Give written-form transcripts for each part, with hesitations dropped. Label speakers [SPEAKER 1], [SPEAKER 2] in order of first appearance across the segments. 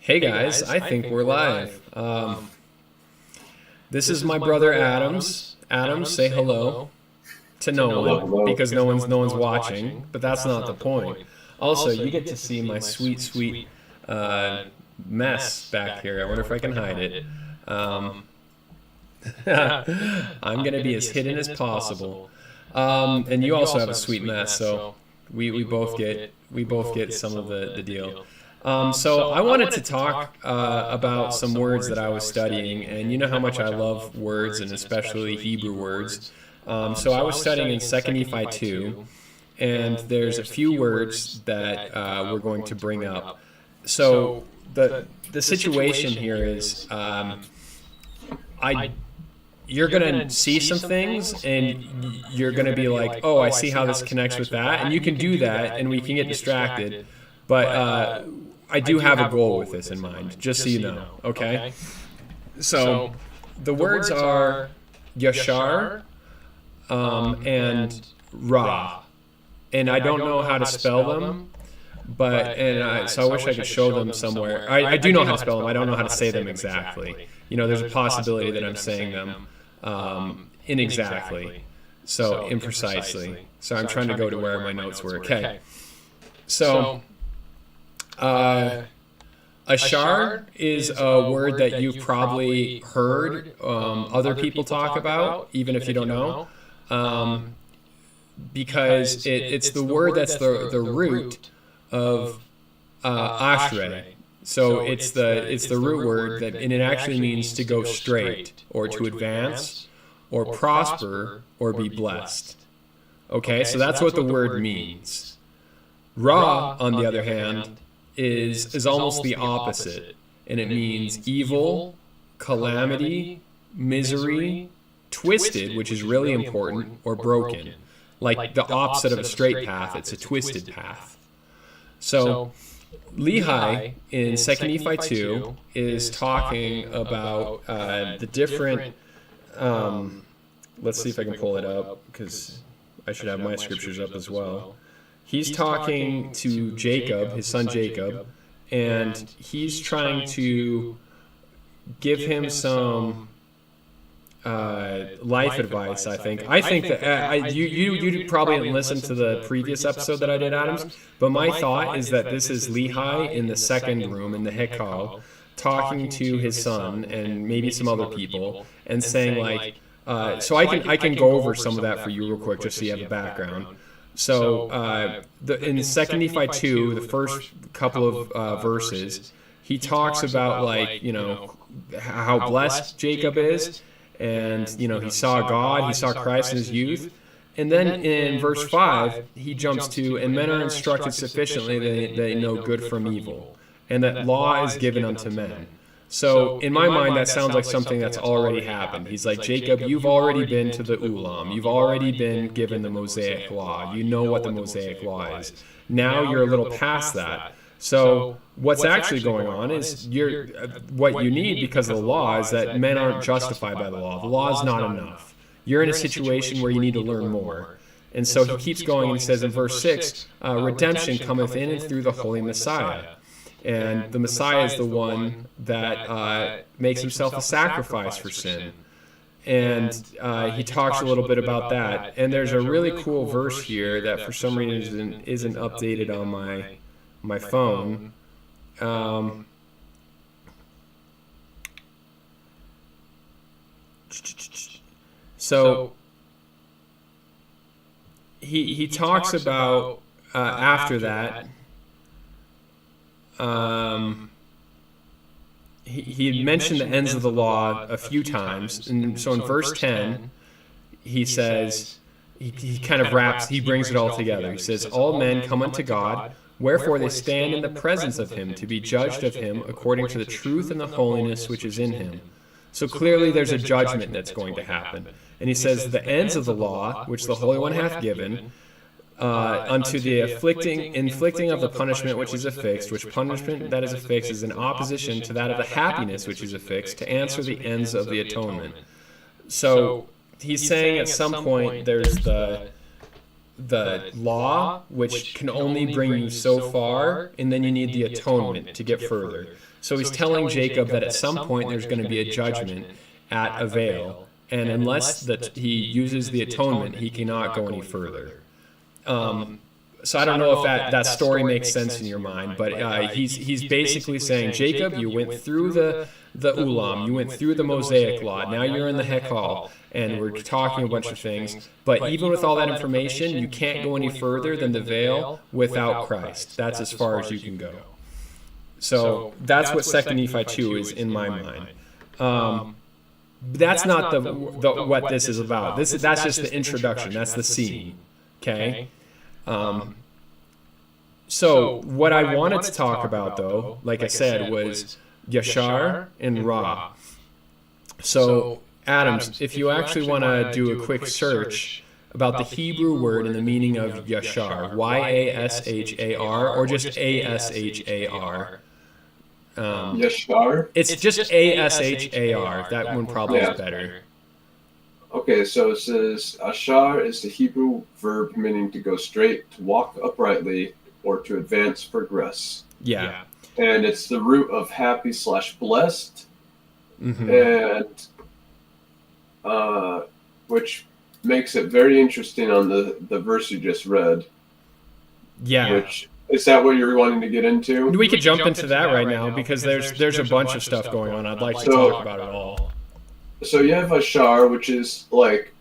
[SPEAKER 1] Hey guys, I think we're live. This is my brother Adams. Adams, say hello to no one because no one's watching, but that's not the point. Also, you get to see my sweet mess back here. I wonder if I can hide it. I'm gonna be as hidden as possible. And you also have a sweet mess, so we both get some of the deal. So I wanted to talk about some words that I was studying, and you know how much I love words, and especially Hebrew words. So I was studying in 2 Nephi 2, and there's a few words that we're going to bring up. So the situation here is you're going to see some things, and you're going to be like, oh, I see how this connects with that, and you can do that, and we can get distracted, but I do have a goal with this in mind, just so you know, okay? So the words are yashar and ra, and I don't know how to spell them, so I wish I could show them somewhere. I do know how to spell them, I don't know how to say them exactly. You know, there's a possibility that I'm saying them inexactly, so imprecisely. So I'm trying to go to where my notes were, okay? So ashar is a word that you've probably heard other people talk about, even if you don't know, because it's the word that's the root of ashar. So it's the root word and it actually means to go straight, or to advance, or prosper, or be blessed. Okay, so that's what the word means. Ra, on the other hand, is almost the opposite, and it means evil, calamity, misery, twisted, which is really important, or broken. Like the opposite of a straight path, it's a twisted path. So Lehi in 2 Nephi 2 is talking about the different, let's see if I can pull it up, because I should have my scriptures up as well. He's talking to Jacob, his son Jacob, and he's trying to give him some life advice, I think. I think that you probably didn't listen to the previous episode that I did, Adams, but my thought is that this is Lehi in the second room, in the Hekal, talking to his son and maybe some other people, and saying like, so I can go over some of that for you real quick, just so you have a background. So in 2 Nephi 2, the first couple of verses, he talks about, like, you know, how blessed Jacob is, and, you know, he saw God, he saw Christ in his youth. And then in verse 5, he jumps to, and men are instructed sufficiently that they know good from evil, and that law is given unto men. So in my mind, that sounds like something that's already happened. He's like, Jacob, you've already been to the Ulam. You've already been given the Mosaic law. You know what the Mosaic law is. Now you're a little past that. So what's actually going on is what you need because of the law is that men aren't justified by the law. The law is not enough. You're in a situation where you need to learn more. And so he keeps going and he says in verse 6, redemption cometh in and through the Holy Messiah. And the Messiah is the one that makes himself a sacrifice for sin. And he talks a little bit about that. And there's a really cool verse here that for some reason isn't updated on my phone. So he talks about after that. He had mentioned the ends of the law a few times, and so in verse 10, he says, he kind of wraps, he brings it all together. He says, all men come unto God, wherefore they stand in the presence of him to be judged of him according to the truth and the holiness which is in him. So clearly there's a judgment that's going to happen. And he says, the ends of the law, which the Holy One hath given, unto the inflicting of the punishment which is affixed, which punishment that is affixed is in opposition to that of the happiness which is affixed, to answer the ends of the atonement. So he's saying at some point there's the law, which can only bring you so far, and then you need the atonement to get further. So he's telling Jacob that at some point there's going to be a judgment at a veil, and unless he uses the atonement, he cannot go any further. So I don't know if that story makes sense in your mind, but he's basically saying, Jacob, you went through the Ulam, you went through the Mosaic Law, now you're in the Hekal, and we're talking a bunch of things, but even with all that information, you can't go any further than the veil without Christ. That's as far as you can go. So that's what 2 Nephi 2 is in my mind. That's not the what this is about. That's just the introduction. That's the scene. Okay? So what I wanted to talk about, though, like I said, was Yashar and Ra. So, Adams, if you actually want to do a quick search about the Hebrew word and the meaning of Yashar, Y-A-S-H-A-R, or just A-S-H-A-R.
[SPEAKER 2] Yashar?
[SPEAKER 1] It's just A-S-H-A-R. That one probably is better.
[SPEAKER 2] Okay, so it says, ashar is the Hebrew verb meaning to go straight, to walk uprightly, or to advance, progress.
[SPEAKER 1] Yeah.
[SPEAKER 2] And it's the root of happy/blessed, and which makes it very interesting on the verse you just read.
[SPEAKER 1] Yeah.
[SPEAKER 2] Which, is that what you're wanting to get into?
[SPEAKER 1] We could jump into that right now because there's a bunch of stuff going on. I'd like to talk about it all.
[SPEAKER 2] So you have ashar, which is like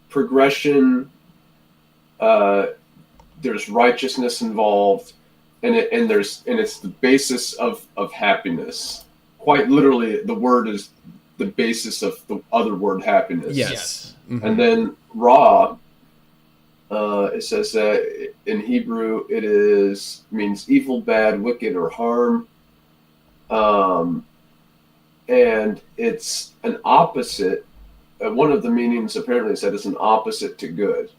[SPEAKER 2] progression. There's righteousness involved, and it's the basis of happiness. Quite literally, the word is the basis of the other word, happiness.
[SPEAKER 1] Yes. Mm-hmm.
[SPEAKER 2] And then Ra, it says that in Hebrew it means evil, bad, wicked, or harm. And it's an opposite. One of the meanings apparently is that it's an opposite to good.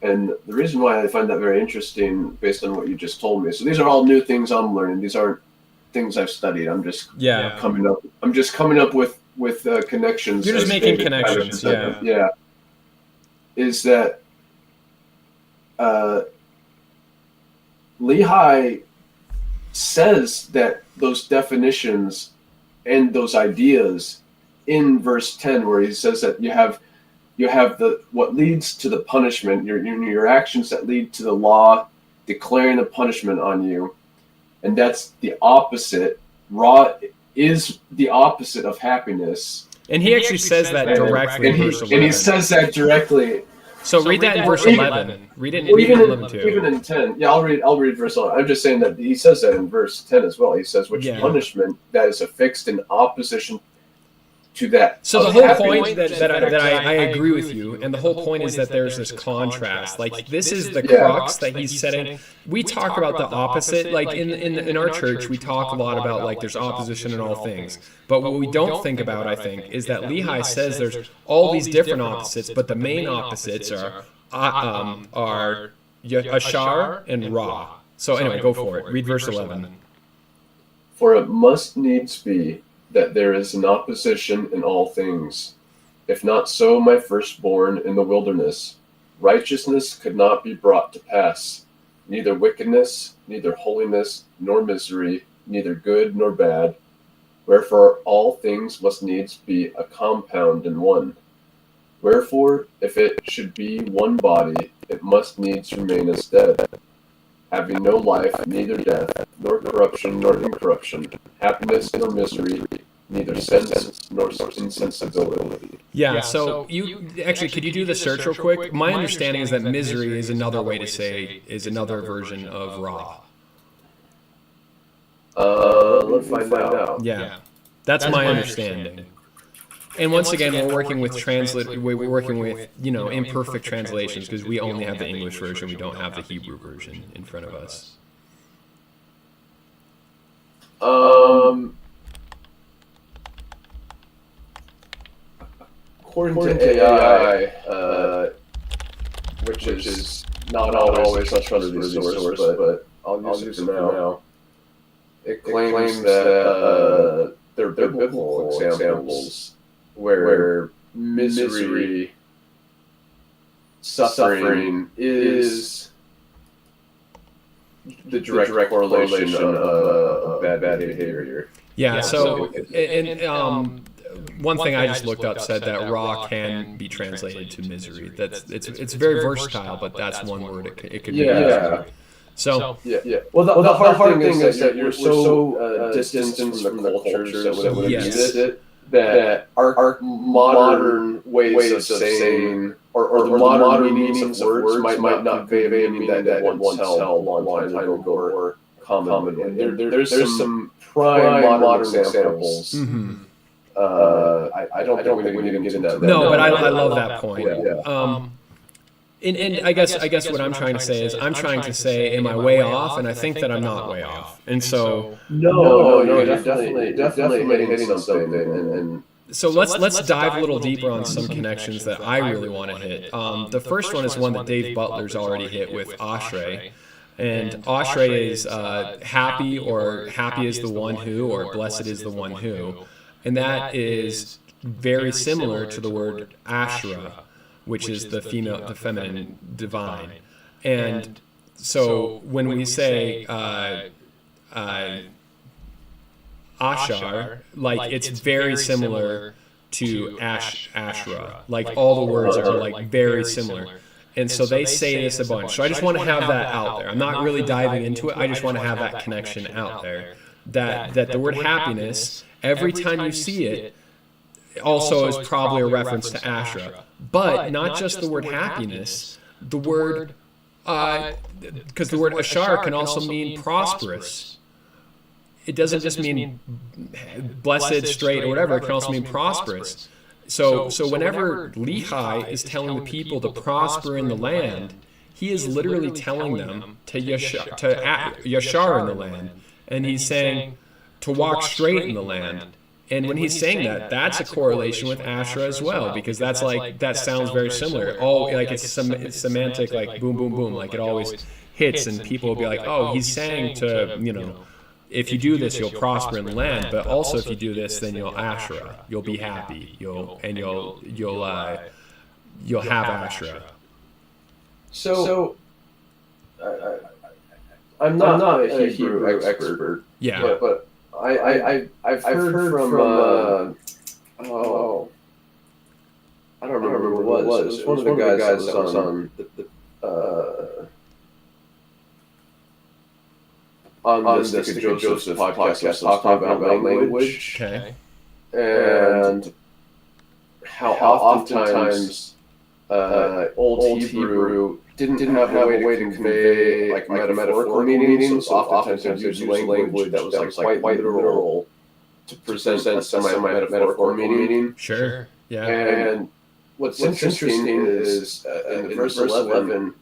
[SPEAKER 2] And the reason why I find that very interesting, based on what you just told me, so these are all new things I'm learning. These aren't things I've studied. I'm just coming up. I'm just coming up with connections.
[SPEAKER 1] You're just making connections.
[SPEAKER 2] Yeah. Is that Lehi says that those definitions and those ideas in verse 10, where he says that you have the what leads to the punishment, your actions that lead to the law declaring a punishment on you, and that's the opposite. Ra is the opposite of happiness,
[SPEAKER 1] and he actually says that directly.
[SPEAKER 2] And he says that directly.
[SPEAKER 1] So read that in verse 11. Read it in 11 too.
[SPEAKER 2] Even in 10. Yeah, I'll read verse 11. I'm just saying that he says that in verse 10 as well. He says, which punishment that is affixed in opposition to that.
[SPEAKER 1] So the whole point that I agree with you, and the whole point is that there's this contrast. Like, this is the crux that he's setting. We talk about the opposite. Like, in our church, we talk a lot about, like, there's opposition in all things. But what we don't think about, I think, is that Lehi says there's all these different opposites, but the main opposites are Ashar and Ra. So anyway, go for it. Read verse 11.
[SPEAKER 2] For it must needs be that there is an opposition in all things. If not so, my firstborn in the wilderness, righteousness could not be brought to pass, neither wickedness, neither holiness, nor misery, neither good nor bad. Wherefore all things must needs be a compound in one. Wherefore, if it should be one body, it must needs remain as dead, having no life, neither death, nor corruption, nor incorruption, happiness, nor misery, neither sense, nor insensibility.
[SPEAKER 1] Yeah, so you actually, could you do the search real quick? My understanding is that misery is another way to say, is another version of Ra.
[SPEAKER 2] Let's find out.
[SPEAKER 1] Yeah, that's my understanding. And once again, we're working with imperfect translations because we only have the English version. We don't have the Hebrew version in front of us.
[SPEAKER 2] According to AI, which is not always a trustworthy source, but I'll use it for now. It claims that there are biblical examples where misery suffering is the direct correlation of bad behavior.
[SPEAKER 1] Yeah. So, one thing I just looked up said that raw can be translated to misery. It's very versatile, but that's one word it could be.
[SPEAKER 2] Yeah.
[SPEAKER 1] So
[SPEAKER 2] Well, the hard thing is that you're so distant from the cultures that would have used it, that our modern ways of saying, or the modern meanings of words might not convey a meaning that once held a long time ago or common. And there's some prime modern examples.
[SPEAKER 1] Mm-hmm.
[SPEAKER 2] I don't think we need to get into that.
[SPEAKER 1] No, but I love that point.
[SPEAKER 2] Yeah.
[SPEAKER 1] And I guess what I'm trying to say is I'm trying to say, am I way off? And I think that I'm not way off. And so
[SPEAKER 2] no, you're definitely hitting something. And
[SPEAKER 1] so let's dive a little deeper on some connections that I really want to hit. The first one is one that Dave Butler's already hit with ashray. And ashray is happy, or happy is the one who, or blessed is the one who. And that is very similar to the word asherah, which is the feminine divine. And so when we say ashar, like it's very similar to asherah. Like all the words are like very similar. And so they say this a bunch. So I just want to have that out there. I'm not really diving into it. I just want to have that connection out there. That the word happiness, every time you see it, also is probably a reference to Asherah. But not just the word happiness, the word, because the word ashar can also mean prosperous. It doesn't just mean blessed, straight, or whatever. It can also mean prosperous. So whenever Lehi is telling the people to prosper in the land, he is literally telling them to yashar in the land. And he's saying to walk straight in the land. And when he's saying that, that's a correlation with Asherah as well, because that's like, that sounds very similar. Like it's semantic, like boom, boom, boom, like it always hits, and people will be like, oh, he's saying to, if you do this, you'll prosper in the land, but also if you do this, then you'll Asherah, you'll be happy, you'll have Asherah.
[SPEAKER 2] So I'm not a Hebrew expert.
[SPEAKER 1] Yeah,
[SPEAKER 2] but I've heard from I don't remember who it was. It was one of the guys that was on the Stick of Joseph podcast talking about language.
[SPEAKER 1] Okay.
[SPEAKER 2] And how oftentimes Old Hebrew didn't have a way to convey like metaphorical meanings. So oftentimes they used language that was quite literal to present a semi-metaphorical meaning.
[SPEAKER 1] Sure. Yeah.
[SPEAKER 2] And what's interesting is in verse 11,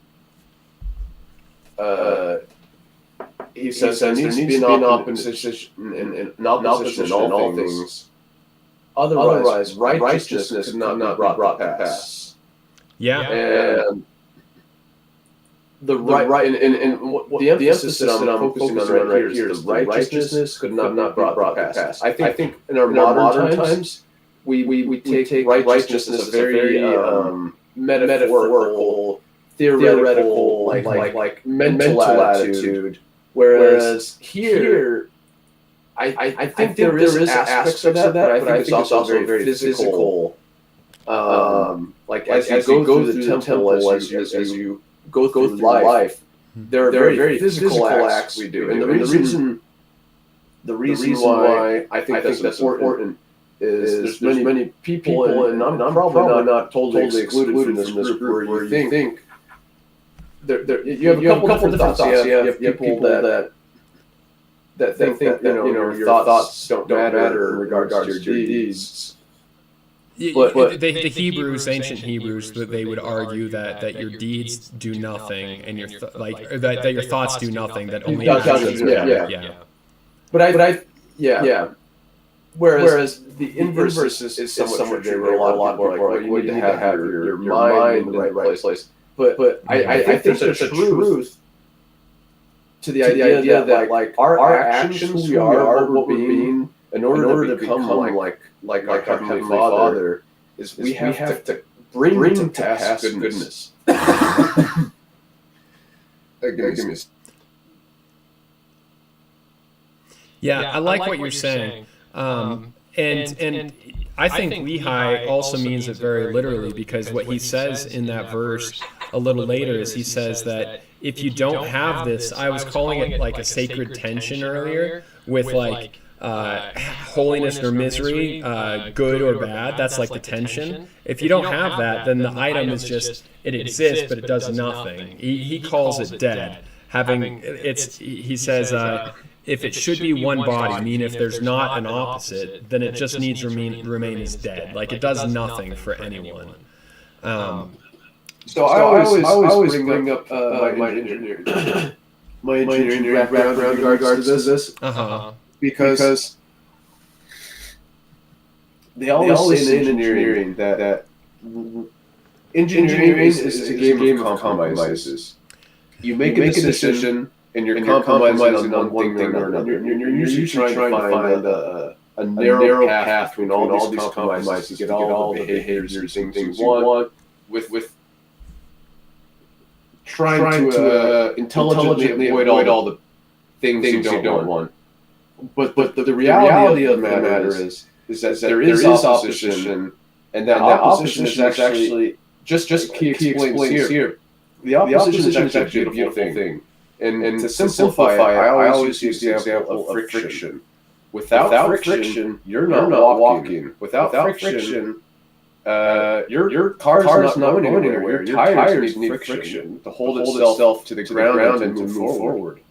[SPEAKER 2] he says there needs to be an opposition in all things. Otherwise, righteousness could not be brought to pass.
[SPEAKER 1] Yeah.
[SPEAKER 2] And the emphasis that I'm focusing on right here is the righteousness could not be brought to pass. I think in our modern times, we take righteousness as a very metaphorical, theoretical, like mental attitude. Whereas here, I think there is aspects of that, but I think it's also very physical. Like as you go through the temple, as you go through life, there are very physical acts we do. And the reason why I think that's important is there's many people, and I'm probably not totally excluded from this group, where you think you have a couple different thoughts. You have people that think that your thoughts don't matter in regards to your deeds.
[SPEAKER 1] But the Hebrews, ancient Hebrews, they would argue that your deeds do nothing, and your that your thoughts do nothing. That only actions matter. Yeah.
[SPEAKER 2] But Whereas the inverse is somewhat true. A lot of people are like, well, you need to have your mind in the right place. But I think there's a truth to the idea that like our actions, who we are, what we're being, in order to become like our Heavenly Father, is we have to bring to pass goodness. Give me a
[SPEAKER 1] Yeah, I like what you're saying. And I think Lehi also means it very literally, because what he says in that verse a little later is he says that if you don't have this, I was calling it like a sacred tension earlier, with like holiness or misery, good or bad. That's like the tension. If you don't have that, then the item is just, it exists, but it does nothing. He calls it dead. He says, if it should be one body, I mean, if there's not an opposite, then it just needs to remain as dead. Like, it does nothing for anyone.
[SPEAKER 2] So I always bring up my engineering background in regards to this. Because they always say in engineering that engineering is a game of compromises. You make a decision, and you're compromising on one thing or another. You're usually trying to find a narrow path between all these compromises to get all the behaviors and things you want with trying to intelligently avoid all the things you don't want. But the reality of the matter is that there is opposition, and that opposition is actually just he explains here. The opposition is actually a beautiful thing. And to simplify it, I always use the example of friction. Without friction, you're not walking. Without friction, your car's not going anywhere. Your tires need friction to hold itself to the ground and to move forward.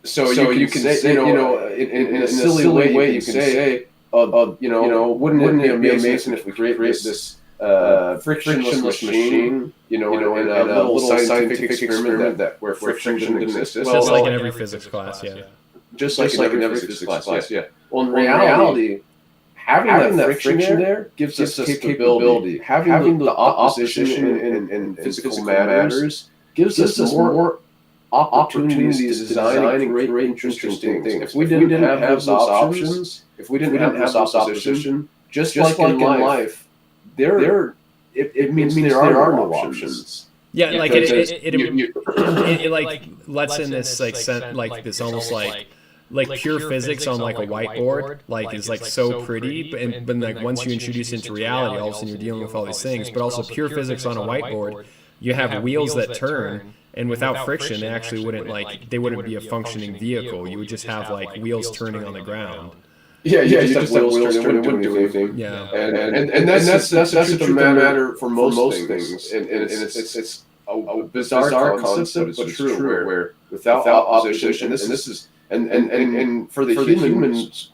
[SPEAKER 2] So you can say, in a silly way, you can say, wouldn't it be amazing if we create this frictionless machine, in a little scientific experiment where friction didn't exist?
[SPEAKER 1] Just like in every physics class, yeah.
[SPEAKER 2] Just like in every physics class, yeah. Well, in reality, having that friction there gives us capability. Having the opposition in physical matters gives us more opportunities to design and create interesting things. If we didn't have those options, if we didn't have this opposition, just like in life, it means there are no options.
[SPEAKER 1] Yeah, like it like lets in this like this almost like pure physics on like a whiteboard, like is like so pretty, but like once you introduce it into reality, all of a sudden you're dealing with all these things. But also pure physics on a whiteboard, you have wheels that turn, and without friction, they actually wouldn't be a functioning vehicle. You would just have like wheels turning on the ground.
[SPEAKER 2] Yeah, you just have wheels turning, wouldn't do anything.
[SPEAKER 1] Yeah,
[SPEAKER 2] and that's the truth of the matter for most things, and it's a bizarre concept, but true. Where without opposition, and this is and for the humans,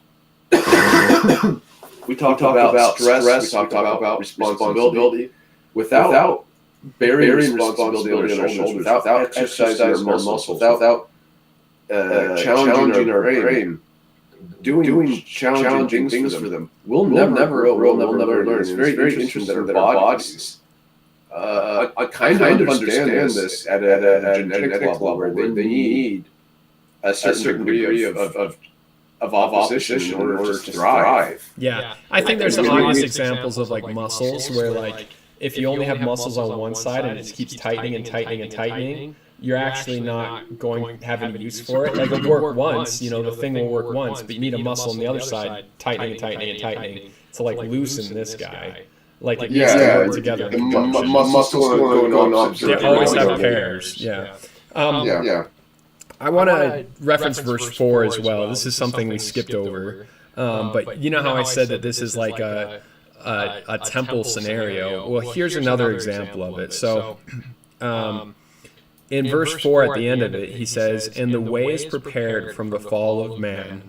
[SPEAKER 2] we talk about stress, we talk about responsibility. Without bearing responsibility on our shoulders, without exercising our muscles, without challenging our brain, doing challenging things for them, we'll never learn. It's very interesting that our bodies, I kind of understand this at a genetic level, where they need a certain degree of opposition in order to thrive.
[SPEAKER 1] Yeah, I think there's some obvious examples of like muscles where like if you only have muscles on one side and it just keeps tightening and tightening and tightening, you're actually not going to have any use for it. Like it'll work once, the thing will work once, but you need a muscle on the other side tightening and tightening and tightening to like loosen this guy. Like it needs to work together.
[SPEAKER 2] The muscles going opposite.
[SPEAKER 1] They always have pairs. Yeah. I want to reference verse 4 as well. This is something we skipped over. But you know how I said that this is like a temple scenario? Well, here's another example of it. So in verse 4 at the end of it, he says, "And the way is prepared from the fall of man,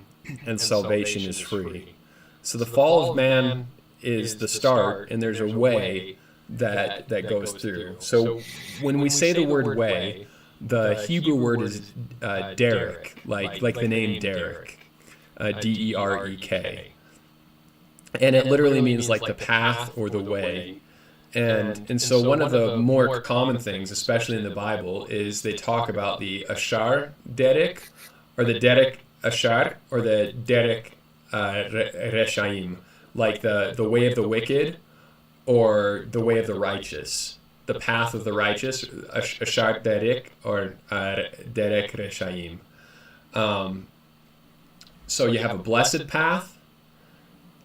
[SPEAKER 1] and salvation is free." So the fall of man is the start, and there's a way that goes through. So when we say the word way, the Hebrew word is derek, like the name Derek, D-E-R-E-K. And it literally means like the path or the way. And so one of the more common things, especially in the Bible, is they talk about the ashar derek, or the derek ashar, or the derek reshaim, like the way of the wicked or the way of the righteous, the path of the righteous, ashar derek or derek reshaim. So you have a blessed path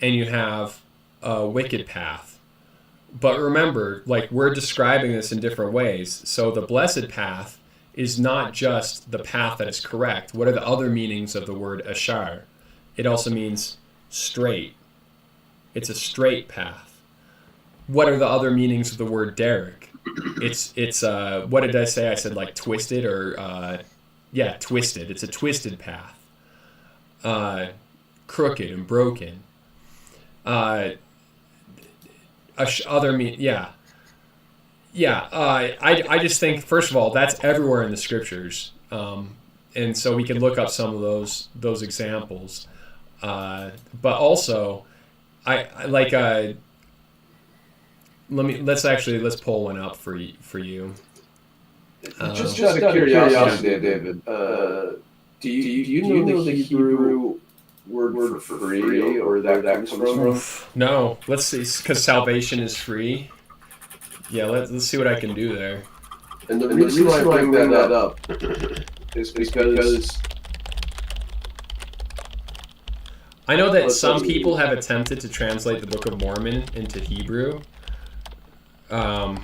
[SPEAKER 1] and you have a wicked path. But remember, like, we're describing this in different ways. So the blessed path is not just the path that is correct. What are the other meanings of the word ashar? It also means straight. It's a straight path. What are the other meanings of the word derek? It's what did I say? I said like twisted or twisted. It's a twisted path. Crooked and broken. I just think, first of all, that's everywhere in the scriptures, and so we can look up some of those examples. But also, let's pull one up for you.
[SPEAKER 2] Just out of curiosity, David, do you know the Hebrew word for free or that comes from?
[SPEAKER 1] No, let's see, because salvation is free. Yeah, let's see what I can do there.
[SPEAKER 2] And the reason why I bring that up is because
[SPEAKER 1] I know that some people have attempted to translate the Book of Mormon into Hebrew, and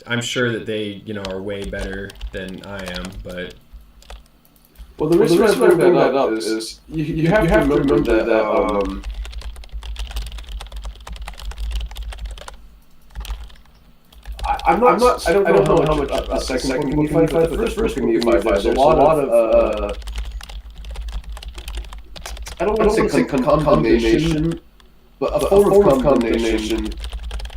[SPEAKER 1] I'm sure that they, are way better than I am, but.
[SPEAKER 2] Well, the reason I bring that up is you have to remember that I don't know how much the second Nephi, but the first Nephi, there's a lot of I don't want to say condemnation, but a form of condemnation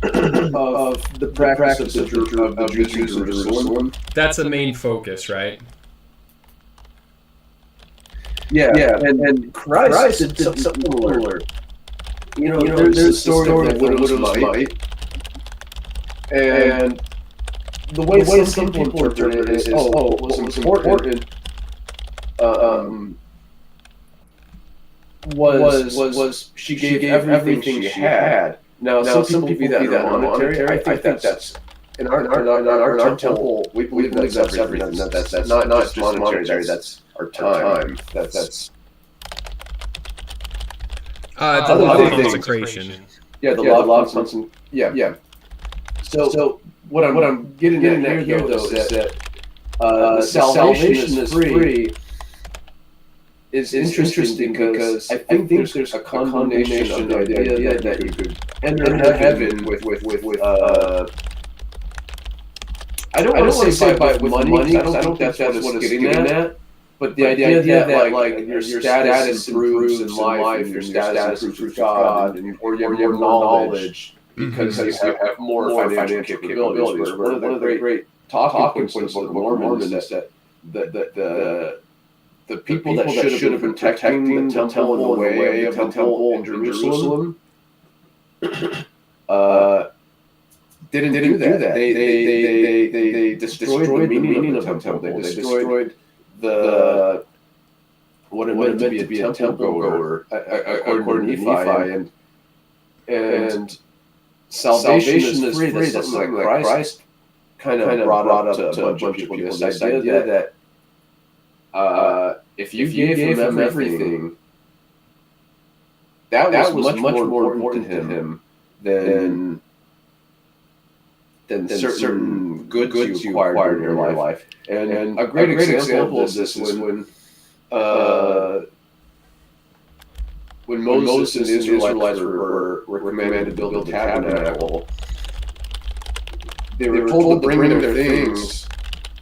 [SPEAKER 2] of the practice of the Jews in Jerusalem.
[SPEAKER 1] That's the main focus, right?
[SPEAKER 2] Yeah, and Christ did something similar. There's a story of the widow's mite, and the way some people interpret it is, what was important was she gave everything she had. Now some people view that monetary. I think that's in our temple. We believe that's everything. That's not just monetary. That's our time. That's
[SPEAKER 1] the law of consecration.
[SPEAKER 2] Yeah, the law of consecration. Yeah. So what I'm getting at here though is that the salvation is free. Is interesting because I think there's a condemnation of the idea that you could enter heaven with I don't want to say by money. I don't think that's what it's getting at. But the idea that like your status improves in life, your status improves with God, or you have more knowledge because you have more financial capabilities. One of the great talking points of the Book of Mormon is that the people that should have been protecting the temple and the way of the temple in Jerusalem didn't do that. They destroyed the meaning of the temple. They destroyed what it meant to be a temple goer, according to Nephi, and salvation is free. That's something like Christ kind of brought up to a bunch of people. This idea that if you gave him everything, that was much more important to him than certain goods you acquired in your life. And a great example of this is when Moses and the Israelites were commanded to build a tabernacle. They were told to bring their things,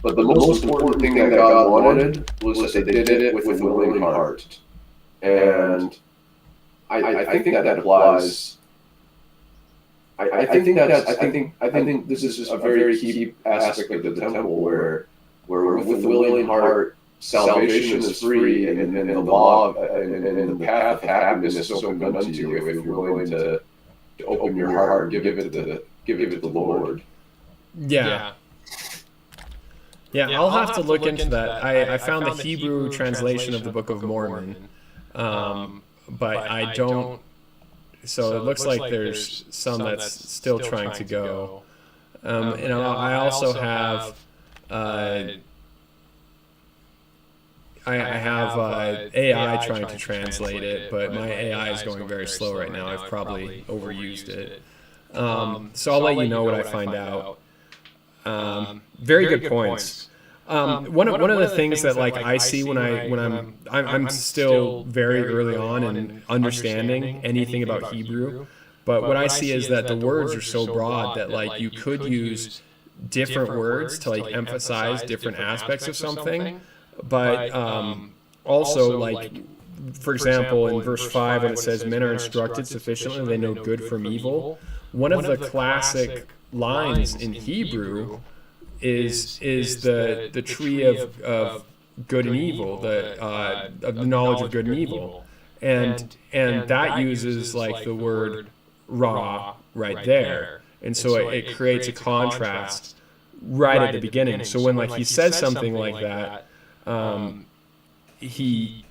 [SPEAKER 2] but the most important thing that God wanted was that they did it with a willing heart. And I think that applies. I think this is a very key aspect of the temple where with a willing heart, salvation is free, and the law and the path of happiness is open unto you if you're willing to open your heart and give it to the Lord.
[SPEAKER 1] Yeah, I'll have to look into that. I found the Hebrew translation of the Book of Mormon, but I don't so it looks like there's some that's still trying to go. And I also have I have AI trying to translate it, but my AI is going very slow right now. I've probably overused it. So I'll let you know what I find out. Very good points. One of the things that like I see when I'm still very early on in understanding anything about Hebrew, but what I see is that the words are so broad that like you could use different words to like emphasize different aspects of something, but also like, for example, in verse 5 when it says men are instructed sufficiently they know good from evil, one of the classic lines in Hebrew is the tree of good and evil, of the knowledge of good and evil, and that uses like the word ra right there, and so it creates a contrast right at the beginning. So when like he says something like that, he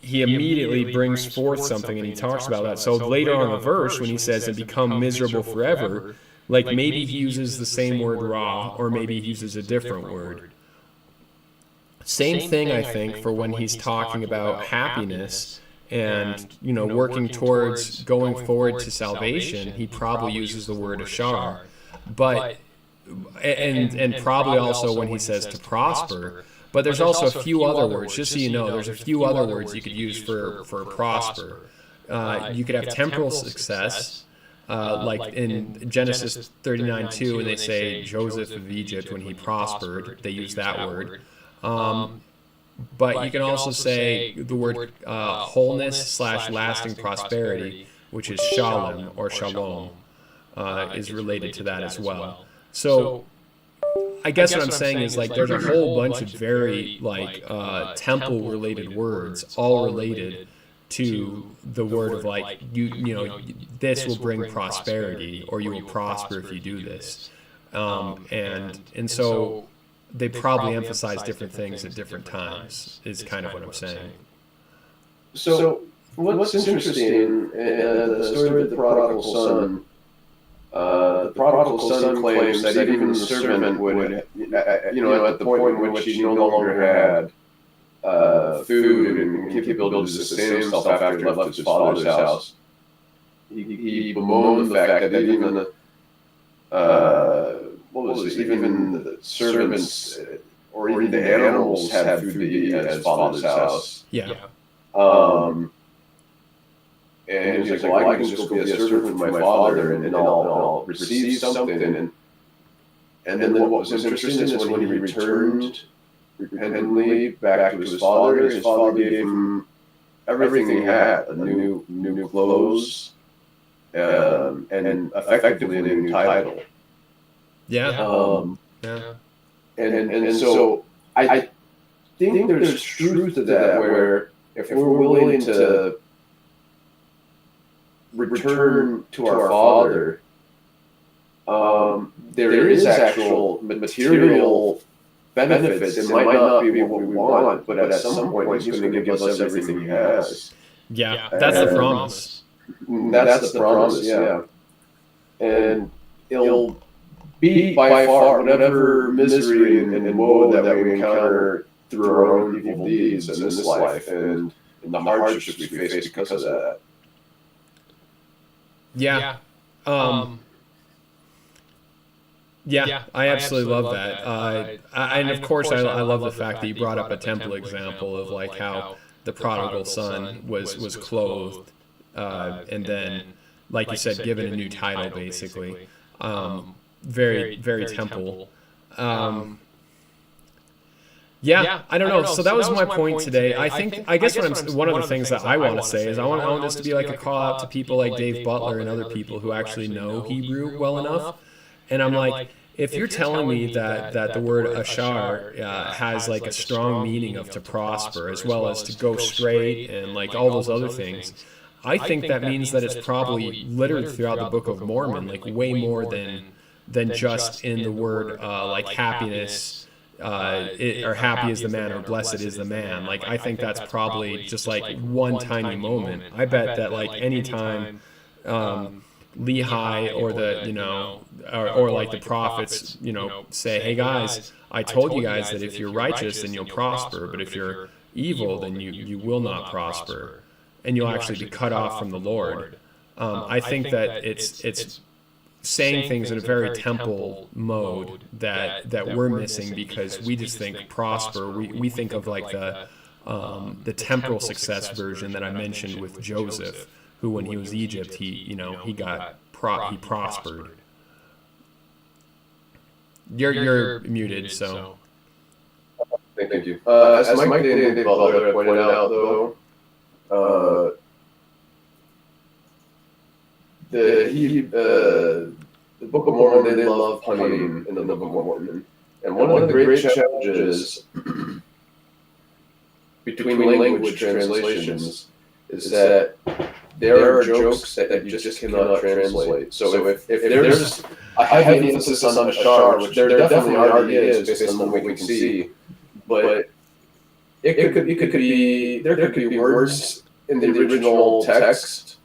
[SPEAKER 1] immediately brings forth something and he talks about that. So later on in the verse when he says and become miserable forever, like maybe he uses the same word ra, or maybe he uses a different word. Same thing I think for when he's talking about happiness and working towards going forward to salvation, he probably uses the word ashar. But and probably also when he says to prosper. But there's also a few other words, just so you know, there's a few other words you could use for prosper. You could have temporal success, like in Genesis 39:2, when they say Joseph of Egypt, when he prospered, they use that word. But you can also say the word wholeness / lasting prosperity, which is shalom or shalom, is related to that as well. So I guess what I'm saying is like there's a whole bunch of very like temple related words, all related to the word of like this will bring prosperity, or you will prosper if you do this, and so they probably emphasize different things at different times is kind of what I'm saying.
[SPEAKER 2] So what's interesting in the story of the prodigal son? The prodigal son claims that even the servant would, at the point in which he no longer had food and capability to sustain himself after he left his father's house, he bemoaned the fact that even the servants or even the animals had food to eat at his father's house.
[SPEAKER 1] Yeah.
[SPEAKER 2] And he's like, well, I can just go be a servant for my father, and I'll receive something. And then what was interesting is when he returned repentantly back to his father gave him everything he had, new clothes, and effectively a new title.
[SPEAKER 1] Yeah.
[SPEAKER 2] And so I think there's truth to that, where if we're willing to return to our Father, there is actual material benefits. It might not be what we want, but at some point He's going to give us everything He has.
[SPEAKER 1] Yeah, that's the promise.
[SPEAKER 2] That's the promise, yeah. And it'll beat by far whatever misery and woe that we encounter through our own evil deeds in this life and the hardships we face because of that.
[SPEAKER 1] Yeah. Yeah, I absolutely love that. And of course, I love the fact that you brought up a temple example of like how the prodigal son was clothed, and then, like you said, given a new title, basically. Very, very temple. Yeah, I don't know. So that was my point today. I guess one of the things that I want to say is I want this to be like a call out to people like Dave Butler and other people who actually know Hebrew well enough. And I'm like, if you're telling me that the word ashar has like a strong meaning of to prosper as well as to go straight and like all those other things, I think that means that it's probably littered throughout the Book of Mormon, like way more than just in the word like happiness, or happy is the man or blessed is the man. Like I think that's probably just like one tiny moment. I bet that like anytime Lehi or or like the prophets, say, hey guys, I told you guys that if you're righteous, then you'll prosper, but if you're evil, then you will not prosper, and you'll actually be cut off from the Lord. I think that it's saying things in a very temple mode that we're missing, because we just think prosper. We think of like the temporal success version that I mentioned with Joseph, who when he was Egypt, he prospered. You're muted, so.
[SPEAKER 2] Thank you. As Mike David Butler pointed out, though, the Book of Mormon, they love punning in the Book of Mormon. And one of the great challenges between language translations is that there are jokes that you just cannot translate. So if there's a heavy emphasis on ashar, which there definitely already is based on what we can see, but there could be words in the original text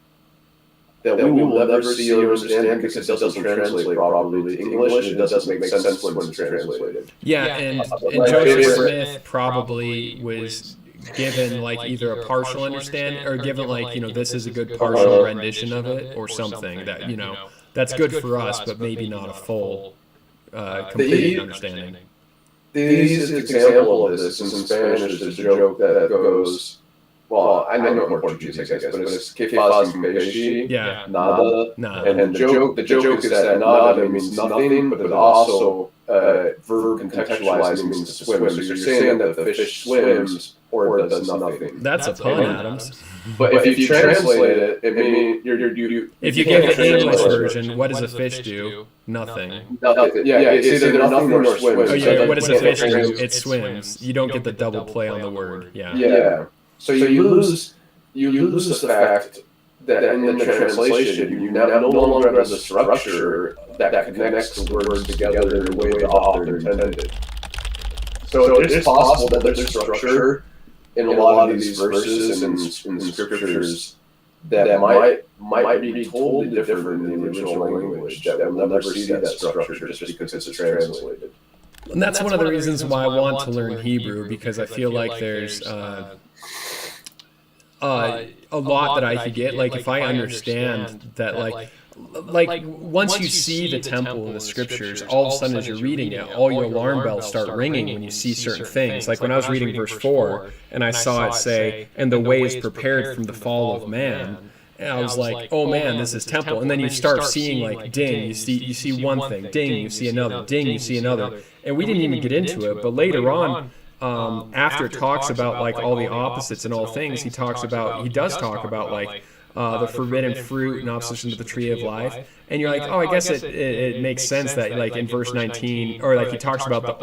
[SPEAKER 2] that we will never see or understand because it doesn't translate properly to English, and it doesn't make sense when it's translated.
[SPEAKER 1] Yeah, and Joseph Smith probably was given like either a partial understanding, or given like, this is a good partial rendition of it, or something that, that's good for us, but maybe not a full, complete understanding.
[SPEAKER 2] The easiest example of this in Spanish is a joke that goes, well, I know in Portuguese, I guess, but it's que faz peixe, nada. And the joke is that nada means nothing, but it also verb contextualized means to swim. So you're saying that the fish swims or it does nothing.
[SPEAKER 1] That's a pun, Adams.
[SPEAKER 2] But if you translate it, it means
[SPEAKER 1] if you give the English version, what does a fish do? Nothing.
[SPEAKER 2] Yeah, it's either nothing or swims.
[SPEAKER 1] Oh yeah, what does a fish do? It swims. You don't get the double play on the word.
[SPEAKER 2] Yeah. So you lose the fact that in the translation you no longer have the structure that connects the words together in the way the author intended. So it's possible that there's structure in a lot of these verses and in scriptures that might be totally different in the original language, that we'll never see that structure just because it's translated.
[SPEAKER 1] And that's one of the reasons why I want to learn Hebrew, because I feel like there's a lot that I could get. Like if I understand that, like once you see the temple in the scriptures, all of a sudden as you're reading it, all your alarm bells start ringing when you see certain things. Like when I was reading verse 4 and I saw it say, and the way is prepared from the fall of man. And I was like, oh man, this is temple. And then you start seeing like ding, you see one thing, ding, you see another, ding, you see another. And we didn't even get into it, but later on, after it talks about like all the opposites and all things, he does talk about like the forbidden fruit in opposition to the tree of life. And you're like, oh, I guess it makes sense that like in verse 19, or like he talks about the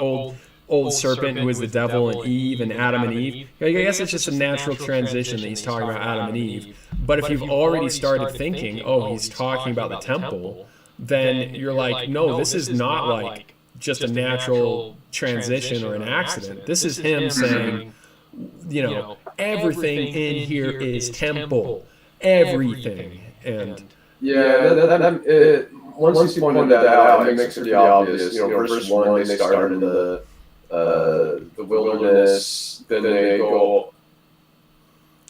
[SPEAKER 1] old serpent who is the devil and Eve and Adam and Eve. I guess it's just a natural transition that he's talking about Adam and Eve. But if you've already started thinking, oh, he's talking about the temple, then you're like, no, this is not like just a natural transition or an accident. This is him saying, everything in here is temple. Everything. And
[SPEAKER 2] once you pointed that out, it makes it pretty obvious. Verse 1, they start in the wilderness, then they go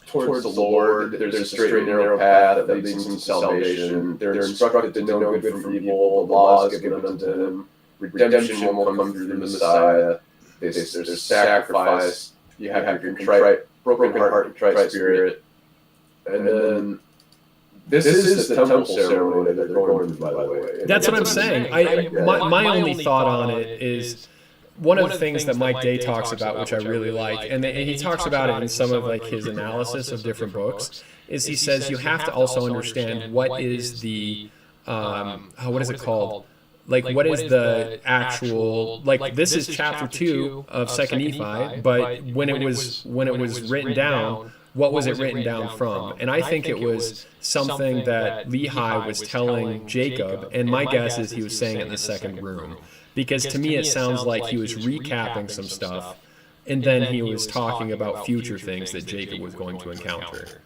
[SPEAKER 2] towards the Lord. There's a straight and narrow path that leads them to salvation. They're instructed to know good from evil. The law is given unto them. Redemption will come through the Messiah. There's sacrifice. You have your broken heart, contrite spirit. And then this is the temple ceremony that they're going through, by the way.
[SPEAKER 1] That's what I'm saying. My only thought on it is one of the things that Mike Day talks about, which I really like, and he talks about it in some of like his analysis of different books, is he says you have to also understand what is the what is it called? Like what is the actual, like this is chapter 2 of 2 Nephi, but when it was written down, what was it written down from? And I think it was something that Lehi was telling Jacob, and my guess is he was saying it in the second room. Because to me it sounds like he was recapping some stuff, and then he was talking about future things that Jacob was going to encounter.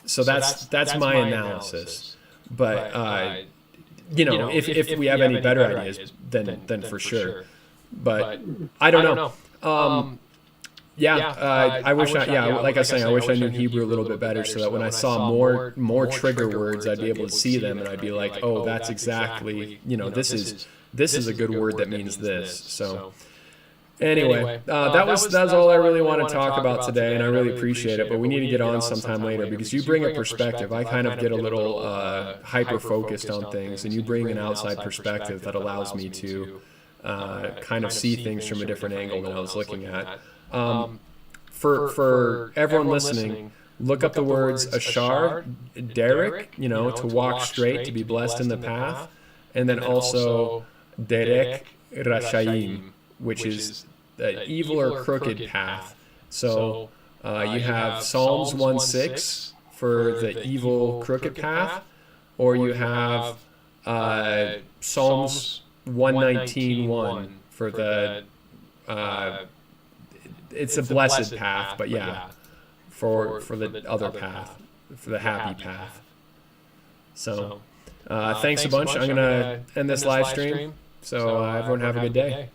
[SPEAKER 1] So that's my analysis. But if we have any better ideas, then for sure. But I don't know. I wish like I was saying, I wish I knew Hebrew a little bit better, so that when I saw more trigger words, I'd be able to see them, and I'd be like, oh, that's exactly, this is a good word that means this. So anyway, that was all I really want to talk about today, and I really appreciate it. But we need to get on sometime later, because you bring a perspective. I kind of get a little hyper focused on things, and you bring an outside perspective that allows me to kind of see things from a different angle than I was looking at. For everyone listening, look up the words ashar, derek, to walk straight, to be blessed in the path, and then also derek rashayim, which is the evil or crooked path. So you have Psalms 1:6 for the evil crooked path, or you have Psalms 119:1 for the it's a blessed path, but for the other path, for the happy path. So thanks a bunch. I'm going to end this live stream. So everyone have a good day.